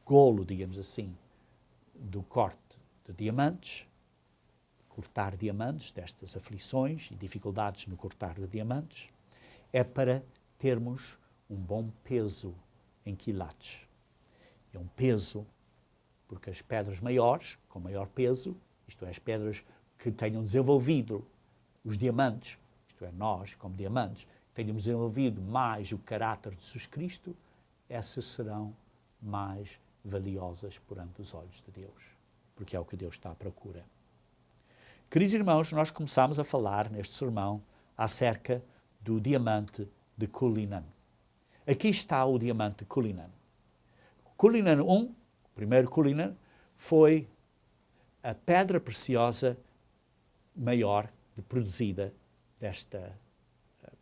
golo, digamos assim, do corte de diamantes, cortar diamantes, destas aflições e dificuldades no cortar de diamantes, é para termos um bom peso em quilates. É um peso porque as pedras maiores, com maior peso, isto é, as pedras que tenham desenvolvido os diamantes, isto é, nós, como diamantes, tenhamos desenvolvido mais o caráter de Jesus Cristo, essas serão mais valiosas perante os olhos de Deus, porque é o que Deus está à procura. Queridos irmãos, nós começámos a falar neste sermão acerca do diamante de Cullinan. Aqui está o diamante de Cullinan. Cullinan I, o primeiro Cullinan, foi a pedra preciosa maior produzida desta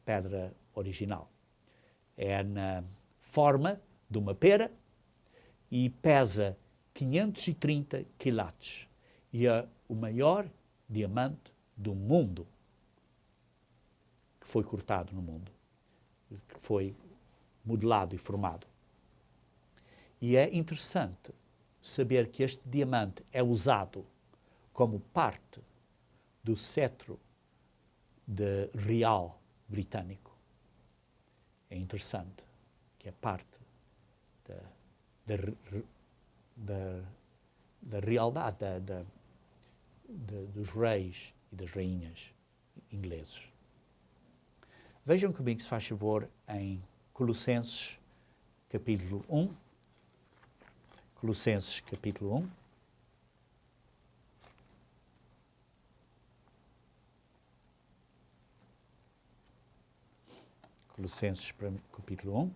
pedra original. É na forma de uma pera e pesa 530 quilates. E é o maior diamante do mundo que foi cortado no mundo, que foi modelado e formado. E é interessante saber que este diamante é usado como parte do cetro real britânico. É interessante que é parte da realidade dos reis e das rainhas ingleses. Vejam comigo, se faz favor, em Colossenses capítulo 1. Colossenses capítulo 1. Colossenses capítulo 1.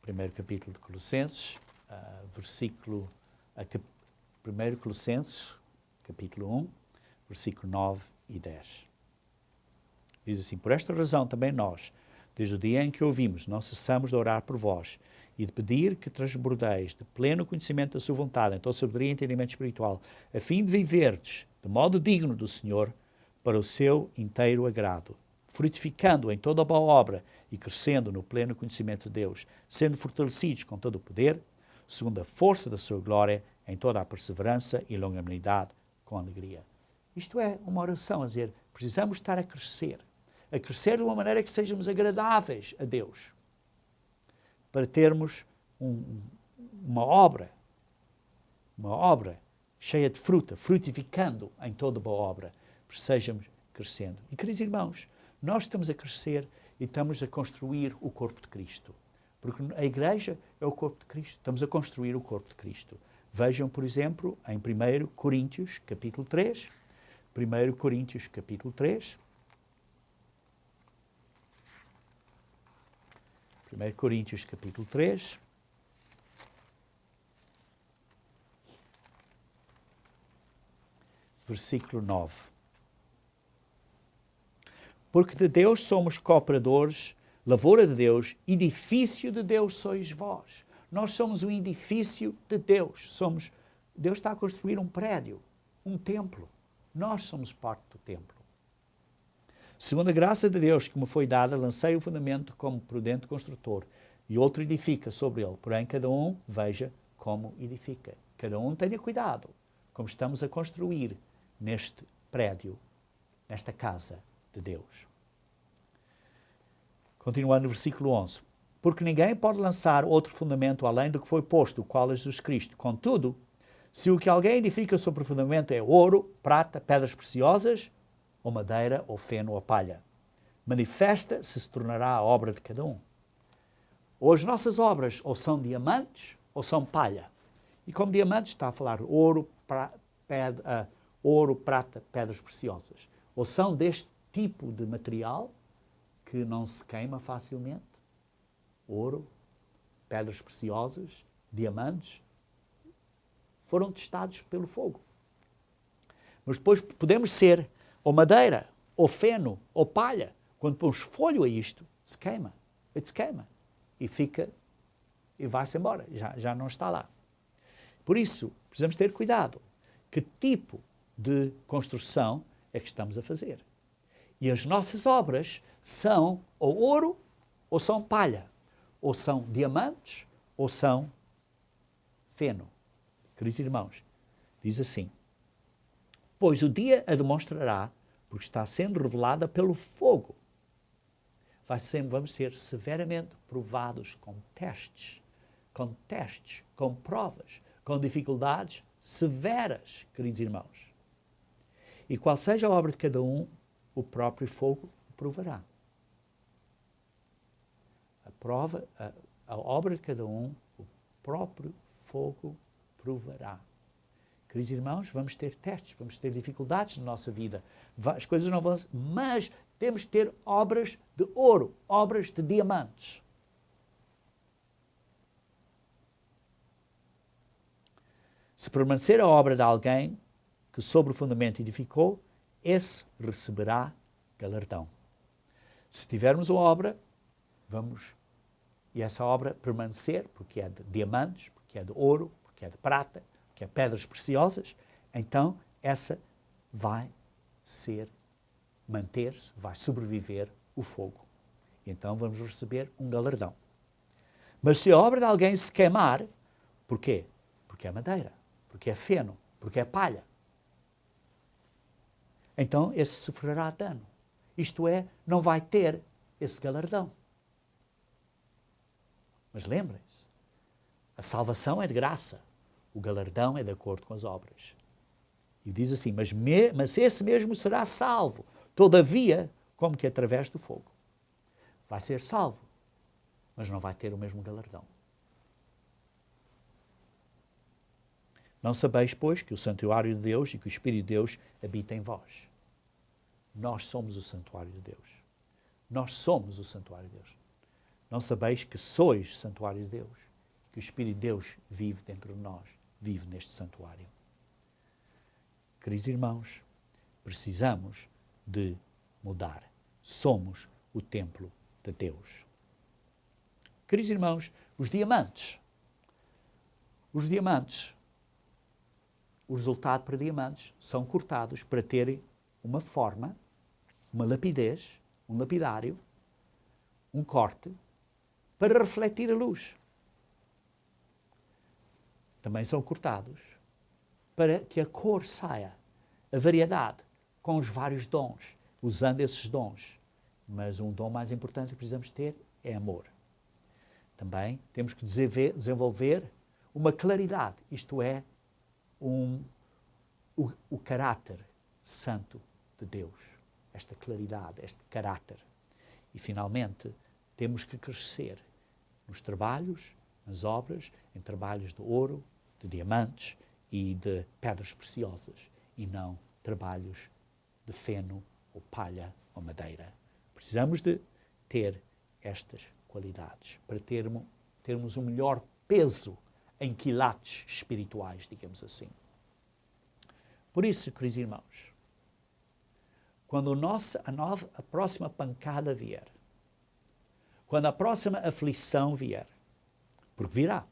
Primeiro capítulo de Colossenses, versículo... 1 Colossenses, capítulo 1, versículo 9 e 10. Diz assim: por esta razão também nós, desde o dia em que ouvimos, não cessamos de orar por vós e de pedir que transbordeis de pleno conhecimento da sua vontade, em toda sabedoria e entendimento espiritual, a fim de viverdes de modo digno do Senhor, para o seu inteiro agrado, frutificando em toda a boa obra e crescendo no pleno conhecimento de Deus, sendo fortalecidos com todo o poder, segundo a força da sua glória, em toda a perseverança e longanimidade, com alegria. Isto é uma oração a dizer, precisamos estar a crescer de uma maneira que sejamos agradáveis a Deus, para termos uma obra cheia de fruta, frutificando em toda boa obra, para sejamos crescendo. E, queridos irmãos, nós estamos a crescer e estamos a construir o corpo de Cristo. Porque a igreja é o corpo de Cristo. Estamos a construir o corpo de Cristo. Vejam, por exemplo, em 1 Coríntios, capítulo 3. 1 Coríntios, capítulo 3. 1 Coríntios, capítulo 3. Versículo 9. Porque de Deus somos cooperadores, lavoura de Deus, edifício de Deus sois vós. Nós somos um edifício de Deus. Deus está a construir um prédio, um templo. Nós somos parte do templo. Segundo a graça de Deus que me foi dada, lancei o fundamento como prudente construtor, e outro edifica sobre ele. Porém, cada um veja como edifica. Cada um tenha cuidado, como estamos a construir neste prédio, nesta casa de Deus. Continuando no versículo 11. Porque ninguém pode lançar outro fundamento além do que foi posto, o qual é Jesus Cristo. Contudo, se o que alguém edifica sobre o fundamento é ouro, prata, pedras preciosas, ou madeira, ou feno, ou palha, manifesta se tornará a obra de cada um. Ou as nossas obras ou são diamantes, ou são palha. E como diamantes está a falar ouro, prata, pedras preciosas. Ou são deste tipo de material que não se queima facilmente, ouro, pedras preciosas, diamantes, foram testados pelo fogo. Mas depois podemos ser ou madeira, ou feno, ou palha. Quando pomos folho a isto, se queima. E fica, e vai-se embora. Já não está lá. Por isso, precisamos ter cuidado. Que tipo de construção é que estamos a fazer? E as nossas obras são ou ouro, ou são palha. Ou são diamantes, ou são feno. Queridos irmãos, diz assim: pois o dia a demonstrará, porque está sendo revelada pelo fogo. vamos ser severamente provados com testes, com provas, com dificuldades severas, queridos irmãos. E qual seja a obra de cada um, o próprio fogo o provará. A obra de cada um, o próprio fogo provará. Queridos irmãos, vamos ter testes, vamos ter dificuldades na nossa vida. As coisas não vão... Mas temos que ter obras de ouro, obras de diamantes. Se permanecer a obra de alguém que sobre o fundamento edificou, esse receberá galardão. Se tivermos uma obra, e essa obra permanecer, porque é de diamantes, porque é de ouro, porque é de prata, porque é pedras preciosas, então essa vai manter-se, vai sobreviver o fogo. E então vamos receber um galardão. Mas se a obra de alguém se queimar, porquê? Porque é madeira, porque é feno, porque é palha. Então esse sofrerá dano. Isto é, não vai ter esse galardão. Mas lembrem-se, a salvação é de graça, o galardão é de acordo com as obras. E diz assim, mas esse mesmo será salvo, todavia, como que através do fogo. Vai ser salvo, mas não vai ter o mesmo galardão. Não sabeis, pois, que o santuário de Deus e que o Espírito de Deus habita em vós. Nós somos o santuário de Deus. Nós somos o santuário de Deus. Não sabeis que sois santuário de Deus, que o Espírito de Deus vive dentro de nós, vive neste santuário. Queridos irmãos, precisamos de mudar. Somos o templo de Deus. Queridos irmãos, os diamantes, o resultado para diamantes são cortados para terem uma forma, uma lapidez, um lapidário, um corte, para refletir a luz. Também são cortados para que a cor saia, a variedade, com os vários dons, usando esses dons. Mas um dom mais importante que precisamos ter é amor. Também temos que desenvolver uma claridade, isto é, o caráter santo de Deus. Esta claridade, este caráter. E, finalmente, temos que crescer nos trabalhos, nas obras, em trabalhos de ouro, de diamantes e de pedras preciosas, e não trabalhos de feno, ou palha, ou madeira. Precisamos de ter estas qualidades para termos um melhor peso em quilates espirituais, digamos assim. Por isso, queridos irmãos, quando a próxima pancada vier, quando a próxima aflição vier, porque virá,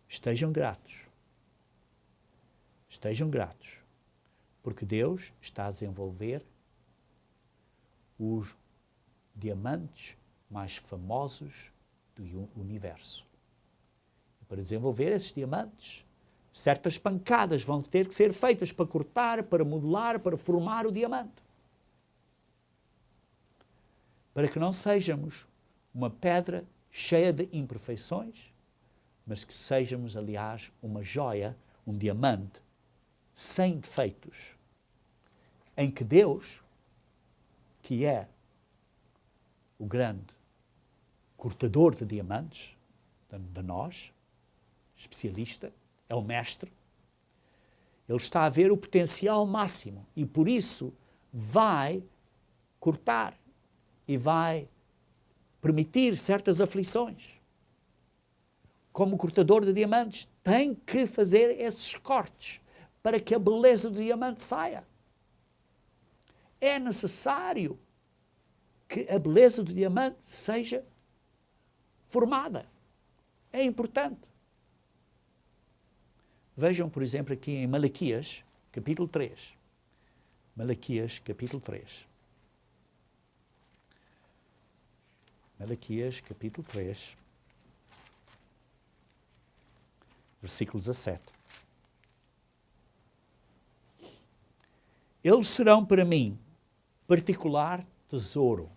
estejam gratos, porque Deus está a desenvolver os diamantes mais famosos do universo. E para desenvolver esses diamantes, certas pancadas vão ter que ser feitas para cortar, para modelar, para formar o diamante. Para que não sejamos uma pedra cheia de imperfeições, mas que sejamos, aliás, uma joia, um diamante, sem defeitos, em que Deus, que é o grande cortador de diamantes, de nós, especialista, é o mestre, ele está a ver o potencial máximo e por isso vai cortar e vai permitir certas aflições. Como cortador de diamantes, tem que fazer esses cortes para que a beleza do diamante saia. É necessário que a beleza do diamante seja formada. É importante. Vejam, por exemplo, aqui em Malaquias, capítulo 3. Malaquias, capítulo 3. Malaquias, capítulo 3, versículo 17. Eles serão para mim particular tesouro.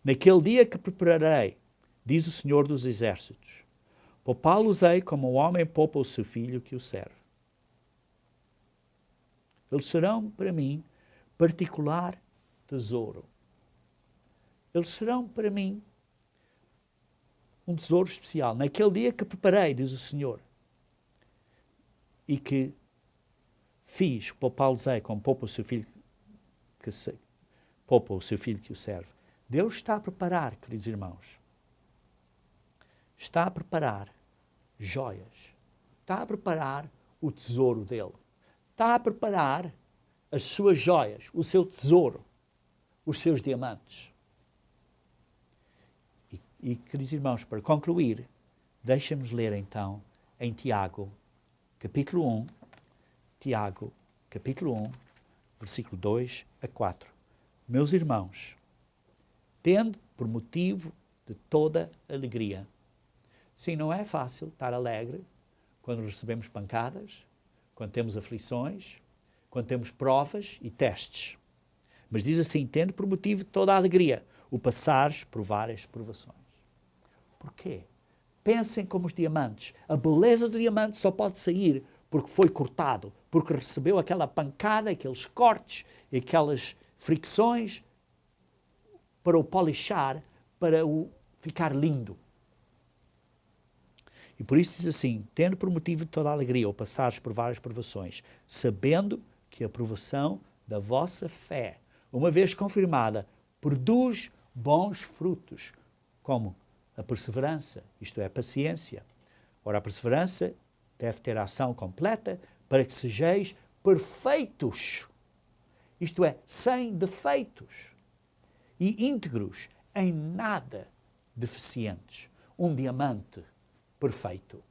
Naquele dia que prepararei, diz o Senhor dos Exércitos, poupá-los-ei como um homem poupa o seu filho que o serve. Eles serão para mim particular tesouro. Eles serão para mim um tesouro especial. Naquele dia que preparei, diz o Senhor, e que fiz, poupá-los-ei como poupa o seu filho que o serve. Deus está a preparar, queridos irmãos, está a preparar joias, está a preparar o tesouro dele, está a preparar as suas joias, o seu tesouro, os seus diamantes. E queridos irmãos, para concluir, deixa-nos ler então em Tiago, capítulo 1, Tiago, capítulo 1, versículo 2 a 4. Meus irmãos, tendo por motivo de toda alegria. Sim, não é fácil estar alegre quando recebemos pancadas, quando temos aflições, quando temos provas e testes. Mas diz assim, tendo por motivo de toda a alegria, o passares por várias provações. Porquê? Pensem como os diamantes. A beleza do diamante só pode sair porque foi cortado, porque recebeu aquela pancada, aqueles cortes e aquelas fricções para o polishar, para o ficar lindo. E por isso diz assim, tendo por motivo de toda a alegria, ou passares por várias provações, sabendo que a provação da vossa fé, uma vez confirmada, produz bons frutos, como a perseverança, isto é, a paciência. Ora, a perseverança deve ter a ação completa para que sejais perfeitos, isto é, sem defeitos e íntegros, em nada deficientes. Um diamante perfeito.